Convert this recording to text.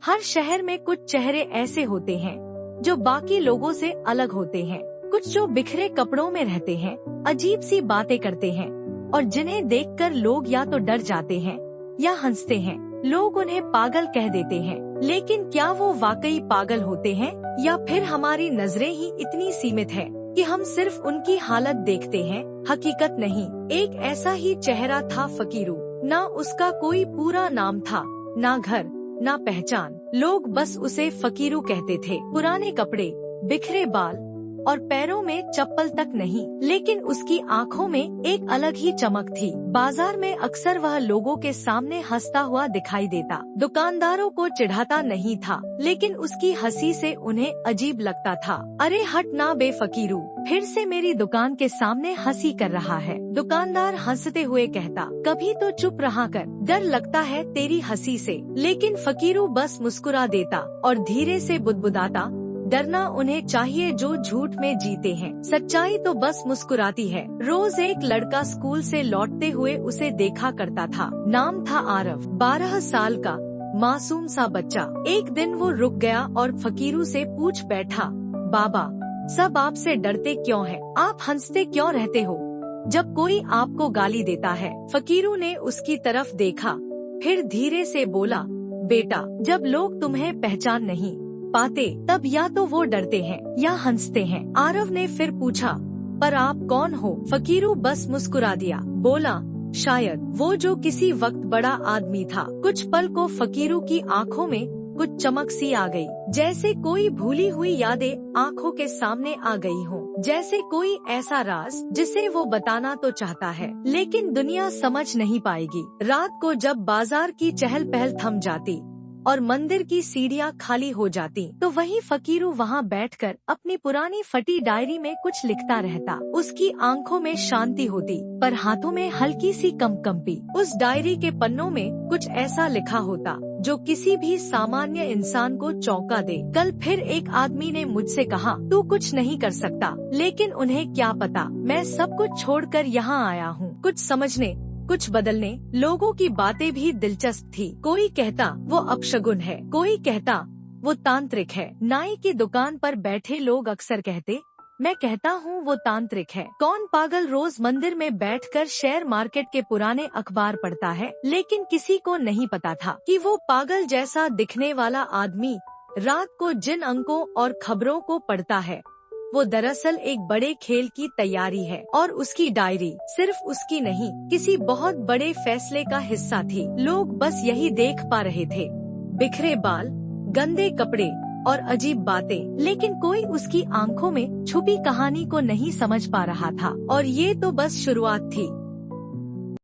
हर शहर में कुछ चेहरे ऐसे होते हैं जो बाकी लोगों से अलग होते हैं। कुछ जो बिखरे कपड़ों में रहते हैं, अजीब सी बातें करते हैं और जिन्हें देखकर लोग या तो डर जाते हैं या हंसते हैं। लोग उन्हें पागल कह देते हैं, लेकिन क्या वो वाकई पागल होते हैं या फिर हमारी नजरें ही इतनी सीमित है कि हम सिर्फ उनकी हालत देखते हैं, हकीकत नहीं। एक ऐसा ही चेहरा था फकीरू। ना उसका कोई पूरा नाम था, ना घर, ना पहचान। लोग बस उसे फकीरू कहते थे। पुराने कपड़े, बिखरे बाल और पैरों में चप्पल तक नहीं, लेकिन उसकी आंखों में एक अलग ही चमक थी। बाजार में अक्सर वह लोगों के सामने हंसता हुआ दिखाई देता। दुकानदारों को चिढ़ाता नहीं था, लेकिन उसकी हंसी से उन्हें अजीब लगता था। अरे हट ना बे फकीरू, फिर से मेरी दुकान के सामने हंसी कर रहा है। दुकानदार हंसते हुए कहता, कभी तो चुप रहा कर, डर लगता है तेरी हंसी से। लेकिन फकीरू बस मुस्कुरा देता और धीरे से बुदबुदाता, डरना उन्हें चाहिए जो झूठ में जीते हैं, सच्चाई तो बस मुस्कुराती है। रोज एक लड़का स्कूल से लौटते हुए उसे देखा करता था। नाम था आरव, 12 साल का मासूम सा बच्चा। एक दिन वो रुक गया और फकीरू से पूछ बैठा, बाबा, सब आपसे डरते क्यों हैं? आप हंसते क्यों रहते हो जब कोई आपको गाली देता है? फकीरू ने उसकी तरफ देखा, फिर धीरे से बोला, बेटा, जब लोग तुम्हें पहचान नहीं पाते तब या तो वो डरते हैं या हंसते हैं। आरव ने फिर पूछा, पर आप कौन हो? फकीरू बस मुस्कुरा दिया, बोला, शायद वो जो किसी वक्त बड़ा आदमी था। कुछ पल को फकीरू की आंखों में कुछ चमक सी आ गई, जैसे कोई भूली हुई यादें आंखों के सामने आ गई हो, जैसे कोई ऐसा राज जिसे वो बताना तो चाहता है लेकिन दुनिया समझ नहीं पाएगी। रात को जब बाजार की चहल पहल थम जाती और मंदिर की सीढ़ियाँ खाली हो जाती, तो वही फकीरू वहाँ बैठकर अपनी पुरानी फटी डायरी में कुछ लिखता रहता। उसकी आंखों में शांति होती, पर हाथों में हल्की सी कंपी। उस डायरी के पन्नों में कुछ ऐसा लिखा होता जो किसी भी सामान्य इंसान को चौंका दे। कल फिर एक आदमी ने मुझसे कहा, तू कुछ नहीं कर सकता, लेकिन उन्हें क्या पता, मैं सब कुछ छोड़कर यहाँ आया हूँ, कुछ समझने, कुछ बदलने। लोगों की बातें भी दिलचस्प थी। कोई कहता वो अपशगुन है, कोई कहता वो तांत्रिक है। नाई की दुकान पर बैठे लोग अक्सर कहते, मैं कहता हूँ वो तांत्रिक है। कौन पागल रोज मंदिर में बैठकर शेयर मार्केट के पुराने अखबार पढ़ता है? लेकिन किसी को नहीं पता था कि वो पागल जैसा दिखने वाला आदमी रात को जिन अंकों और खबरों को पढ़ता है, वो दरअसल एक बड़े खेल की तैयारी है और उसकी डायरी सिर्फ उसकी नहीं, किसी बहुत बड़े फैसले का हिस्सा थी। लोग बस यही देख पा रहे थे, बिखरे बाल, गंदे कपड़े और अजीब बातें, लेकिन कोई उसकी आंखों में छुपी कहानी को नहीं समझ पा रहा था। और ये तो बस शुरुआत थी।